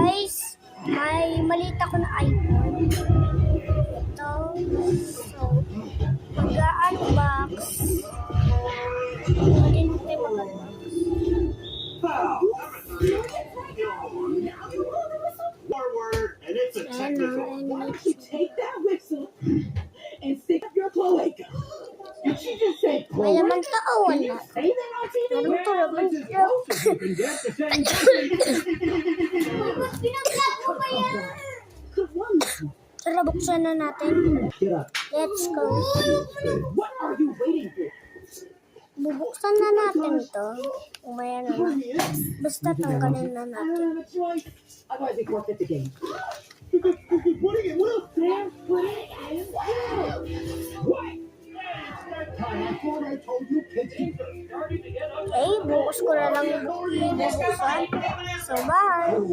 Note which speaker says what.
Speaker 1: Guys, may maliit ako na iPhone. Ito. So, mag-unbox. Hindi mo tayo mag-unbox.
Speaker 2: Forward, and it's a technical.
Speaker 3: Why don't you take that whistle and stick up your cloaca? Did she just say
Speaker 1: May
Speaker 3: cloaca?
Speaker 1: naman kaawal na.
Speaker 3: Say that on TV?
Speaker 1: Ano to?
Speaker 3: Well, it's as close as you can get to saying
Speaker 1: Pinag-vlog mo ba yan?
Speaker 3: Good one.
Speaker 1: Tara, buksan na natin.
Speaker 3: Get up.
Speaker 1: Let's go.
Speaker 3: What are you waiting for?
Speaker 1: Bubuksan na natin ito. Umaya na lang. Basta tanggalin na
Speaker 3: I
Speaker 1: natin.
Speaker 3: don't have a choice. Otherwise, we forfeit the game.
Speaker 2: Putting it loose.
Speaker 3: They're putting it in. What?
Speaker 2: Time, I thought I told you kids can
Speaker 1: Okay, bukas ko na lang bubuksan. So, bye!